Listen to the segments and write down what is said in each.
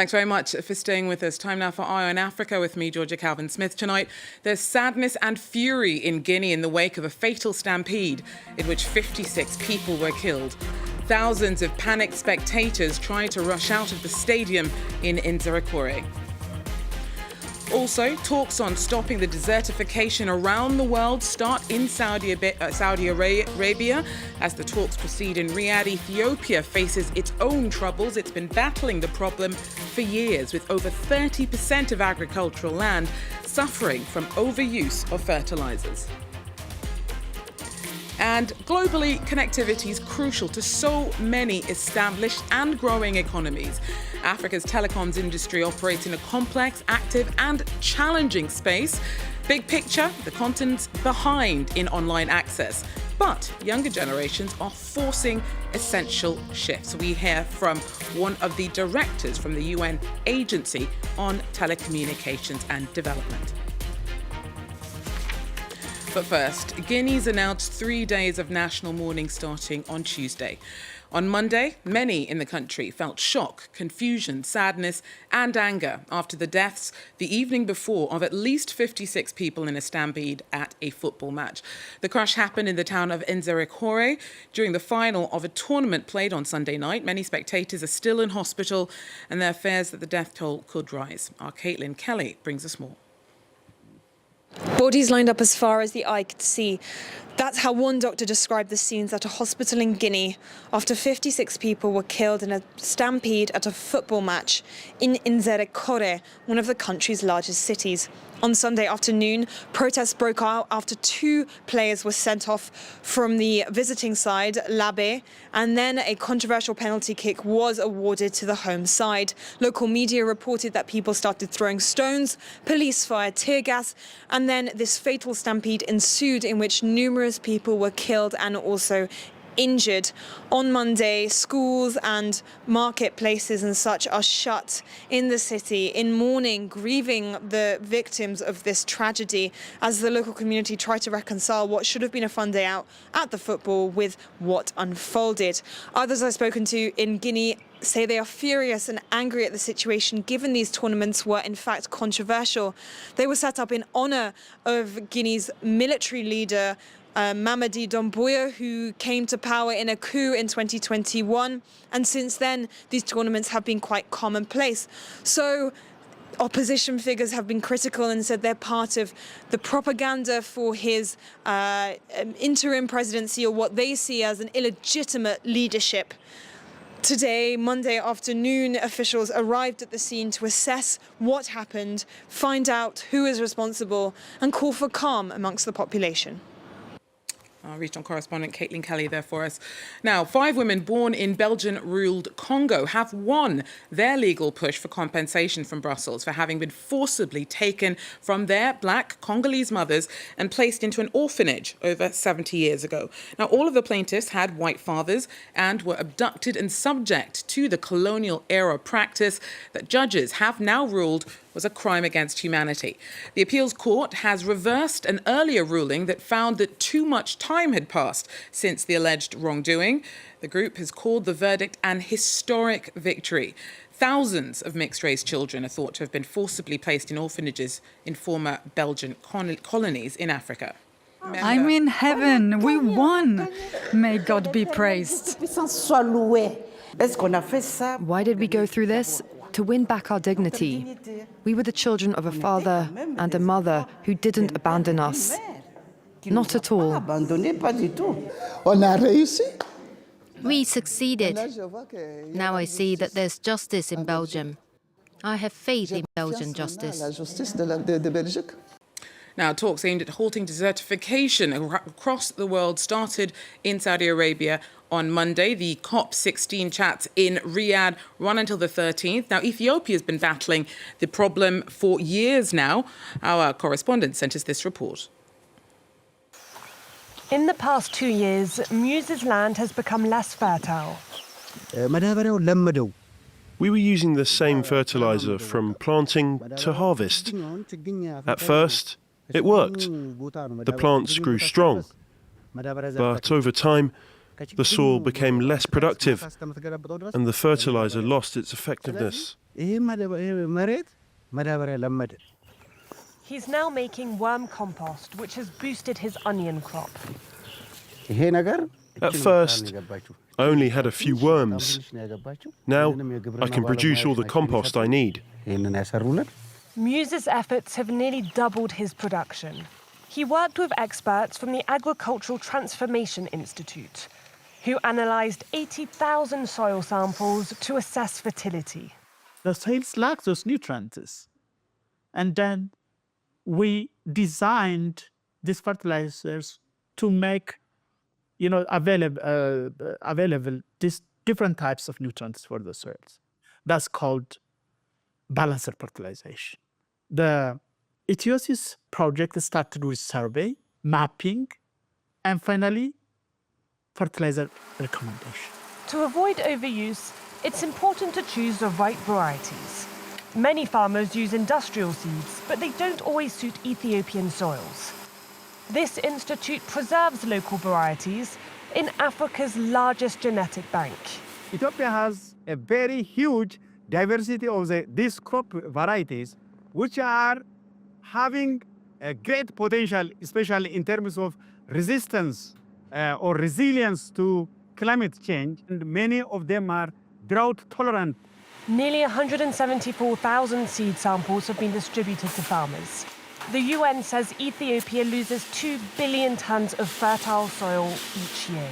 Thanks very much for staying with us. Time now for Eye on Africa with me, Georgia Calvin-Smith. Tonight, there's sadness and fury in Guinea in the wake of a fatal stampede in which 56 people were killed. Thousands of panicked spectators tried to rush out of the stadium in Nzérékoré. Also, talks on stopping the desertification around the world start in Saudi Arabia. As the talks proceed in Riyadh, Ethiopia faces its own troubles. It's been battling the problem for years, with over 30% of agricultural land suffering from overuse of fertilizers. And globally, connectivity is crucial to so many established and growing economies. Africa's telecoms industry operates in a complex, active and challenging space. Big picture, the continent's behind in online access. But younger generations are forcing essential shifts. We hear from one of the directors from the UN Agency on Telecommunications and Development. But first, Guinea's announced 3 days of national mourning starting on Tuesday. On Monday, many in the country felt shock, confusion, sadness and anger after the deaths the evening before of at least 56 people in a stampede at a football match. The crash happened in the town of Nzérékoré during the final of a tournament played on Sunday night. Many spectators are still in hospital and there are fears that the death toll could rise. Our Caitlin Kelly brings us more. Bodies lined up as far as the eye could see. That's how one doctor described the scenes at a hospital in Guinea after 56 people were killed in a stampede at a football match in Nzérékoré, one of the country's largest cities. On Sunday afternoon, protests broke out after 2 players were sent off from the visiting side, L'Abbé, and then a controversial penalty kick was awarded to the home side. Local media reported that people started throwing stones, police fired tear gas, and then this fatal stampede ensued in which numerous people were killed and also injured. On Monday, schools and marketplaces and such are shut in the city in mourning, grieving the victims of this tragedy as the local community try to reconcile what should have been a fun day out at the football with what unfolded. Others I've spoken to in Guinea say they are furious and angry at the situation given these tournaments were in fact controversial. They were set up in honour of Guinea's military leader Mamadi Doumbouya, who came to power in a coup in 2021, and since then these tournaments have been quite commonplace. So opposition figures have been critical and said they're part of the propaganda for his interim presidency, or what they see as an illegitimate leadership. Today, Monday afternoon, officials arrived at the scene to assess what happened, find out who is responsible and call for calm amongst the population. Our regional correspondent Caitlin Kelly there for us. Now, 5 women born in Belgian-ruled Congo have won their legal push for compensation from Brussels for having been forcibly taken from their black Congolese mothers and placed into an orphanage over 70 years ago. Now, all of the plaintiffs had white fathers and were abducted and subject to the colonial-era practice that judges have now ruled was a crime against humanity. The appeals court has reversed an earlier ruling that found that too much time had passed since the alleged wrongdoing. The group has called the verdict an historic victory. Thousands of mixed-race children are thought to have been forcibly placed in orphanages in former Belgian colonies in Africa. I'm in heaven. We won. May God be praised. Why did we go through this? To win back our dignity. We were the children of a father and a mother who didn't abandon us. Not at all. We succeeded. Now I see that there's justice in Belgium. I have faith in Belgian justice. Now, talks aimed at halting desertification across the world started in Saudi Arabia on Monday. The COP16 chats in Riyadh run until the 13th. Now, Ethiopia has been battling the problem for years now. Our correspondent sent us this report. In the past 2 years, Muse's land has become less fertile. We were using the same fertilizer from planting to harvest. At first, it worked. The plants grew strong. But over time, The soil became less productive and the fertilizer lost its effectiveness. He's now making worm compost, which has boosted his onion crop. At first, I only had a few worms. Now, I can produce all the compost I need. Muse's efforts have nearly doubled his production. He worked with experts from the Agricultural Transformation Institute, who analysed 80,000 soil samples to assess fertility. The soils lack those nutrients. And then we designed these fertilizers to make available these different types of nutrients for the soils. That's called balanced fertilization. The ETHIOSIS project started with survey, mapping, and finally, fertilizer recommendation. To avoid overuse, it's important to choose the right varieties. Many farmers use industrial seeds, but they don't always suit Ethiopian soils. This institute preserves local varieties in Africa's largest genetic bank. Ethiopia has a very huge diversity of these crop varieties, which are having a great potential, especially in terms of resistance or resilience to climate change. And many of them are drought tolerant. Nearly 174,000 seed samples have been distributed to farmers. The UN says Ethiopia loses 2 billion tons of fertile soil each year.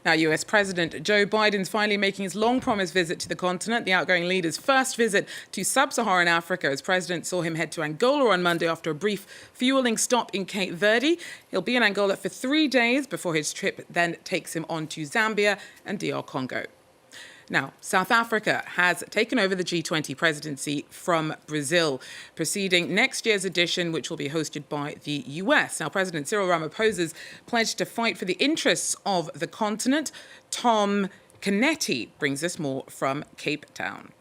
Now, US President Joe Biden's finally making his long-promised visit to the continent, the outgoing leader's first visit to sub-Saharan Africa, as President saw him head to Angola on Monday after a brief fueling stop in Cape Verde. He'll be in Angola for 3 days before his trip then takes him on to Zambia and DR Congo. Now, South Africa has taken over the G20 presidency from Brazil, preceding next year's edition, which will be hosted by the US. Now, President Cyril Ramaphosa's pledged to fight for the interests of the continent. Tom Canetti brings us more from Cape Town.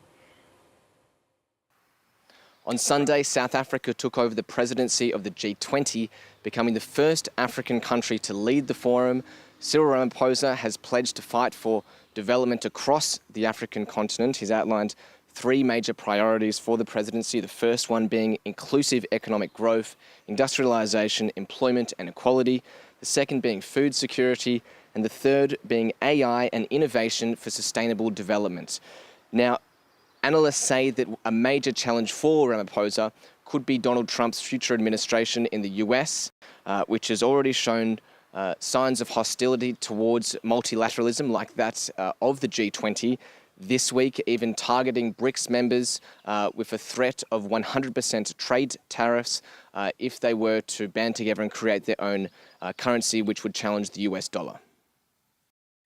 On Sunday, South Africa took over the presidency of the G20, becoming the first African country to lead the forum. Cyril Ramaphosa has pledged to fight for development across the African continent. He's outlined 3 major priorities for the presidency, the first one being inclusive economic growth, industrialisation, employment and equality, the second being food security, and the third being AI and innovation for sustainable development. Now, analysts say that a major challenge for Ramaphosa could be Donald Trump's future administration in the US, which has already shown signs of hostility towards multilateralism like that of the G20. This week, even targeting BRICS members with a threat of 100% trade tariffs if they were to band together and create their own currency, which would challenge the US dollar.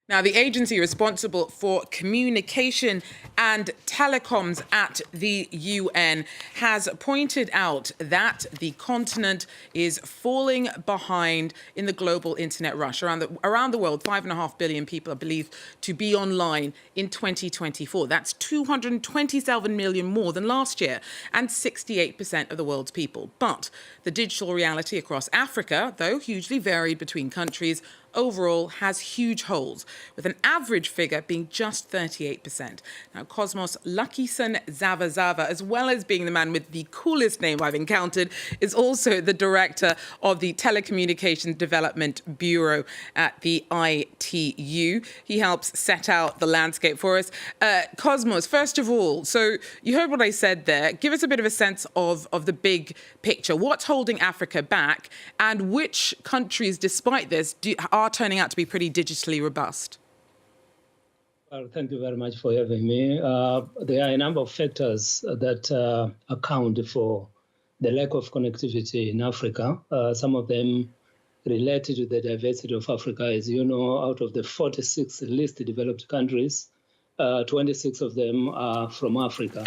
Now, the agency responsible for communication and telecoms at the UN has pointed out that the continent is falling behind in the global internet rush. Around the world, 5.5 billion people are believed to be online in 2024. That's 227 million more than last year and 68% of the world's people. But the digital reality across Africa, though hugely varied between countries, overall has huge holes, with an average figure being just 38%. Now, Cosmos Luckison Zava, as well as being the man with the coolest name I've encountered, is also the director of the Telecommunications Development Bureau at the ITU. He helps set out the landscape for us. Cosmos, first of all, so you heard what I said there. Give us a bit of a sense of the big picture. What's holding Africa back, and which countries, despite this, are turning out to be pretty digitally robust? Well, thank you very much for having me. There are a number of factors that account for the lack of connectivity in Africa. Some of them related to the diversity of Africa. As you know, out of the 46 least developed countries, 26 of them are from Africa.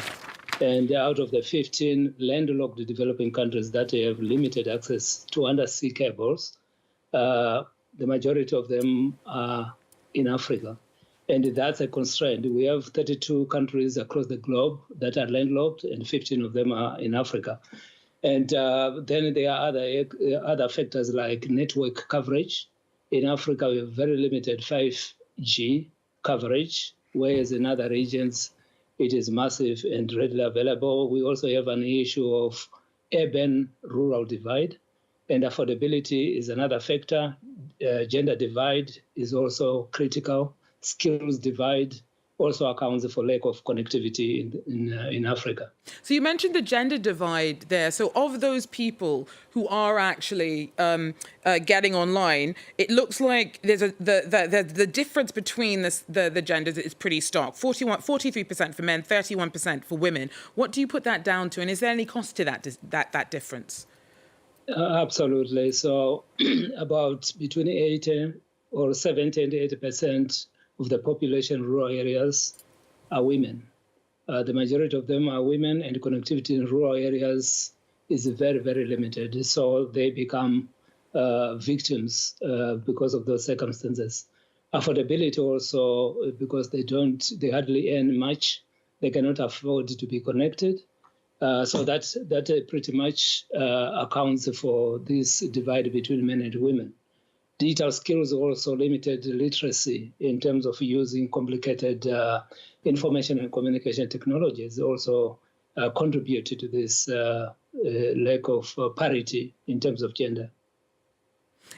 And out of the 15 landlocked developing countries that have limited access to undersea cables, the majority of them are in Africa. And that's a constraint. We have 32 countries across the globe that are landlocked, and 15 of them are in Africa. And then there are other factors like network coverage. In Africa, we have very limited 5G coverage, whereas in other regions, it is massive and readily available. We also have an issue of urban-rural divide, and affordability is another factor. Gender divide is also critical. Skills divide also accounts for lack of connectivity in Africa. So you mentioned the gender divide there. So of those people who are actually getting online, it looks like there's the difference between the genders is pretty stark. 43% for men, 31% for women. What do you put that down to? And is there any cost to that difference? Absolutely. So about between 80 or 70 and 80% of the population in rural areas are women. The majority of them are women, and connectivity in rural areas is very, very limited. So they become victims because of those circumstances. Affordability also, because they hardly earn much. They cannot afford to be connected. So that pretty much accounts for this divide between men and women. Digital skills also limited literacy in terms of using complicated information and communication technologies also contributed to this lack of parity in terms of gender.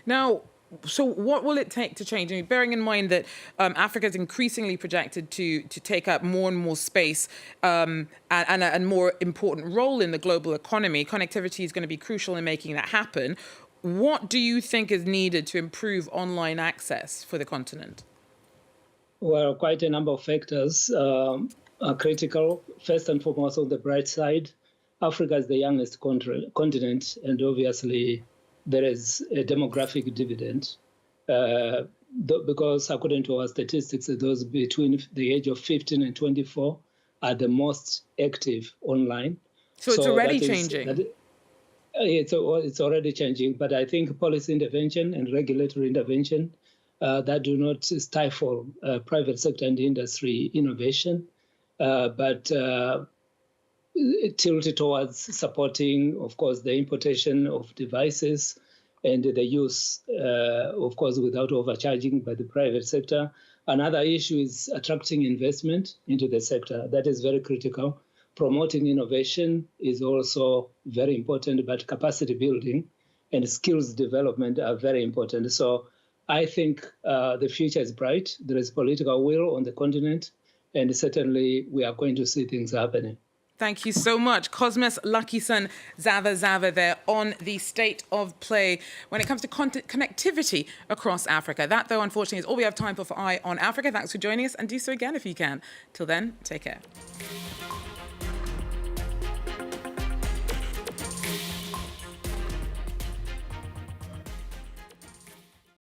Now, so what will it take to change? I mean, bearing in mind that Africa is increasingly projected to take up more and more space and a more important role in the global economy, connectivity is going to be crucial in making that happen. What do you think is needed to improve online access for the continent? Well, quite a number of factors are critical. First and foremost, on the bright side, Africa is the youngest continent, and obviously there is a demographic dividend because according to our statistics, those between the age of 15 and 24 are the most active online. So it's already changing. It's already changing, but I think policy intervention and regulatory intervention that do not stifle private sector and industry innovation, but tilted towards supporting, of course, the importation of devices and the use, of course, without overcharging by the private sector. Another issue is attracting investment into the sector. That is very critical. Promoting innovation is also very important, but capacity building and skills development are very important. So I think the future is bright. There is political will on the continent, and certainly we are going to see things happening. Thank you so much. Cosmas Luckison Zava there on the state of play when it comes to connectivity across Africa. That, though, unfortunately, is all we have time for Eye on Africa. Thanks for joining us, and do so again if you can. Till then, take care.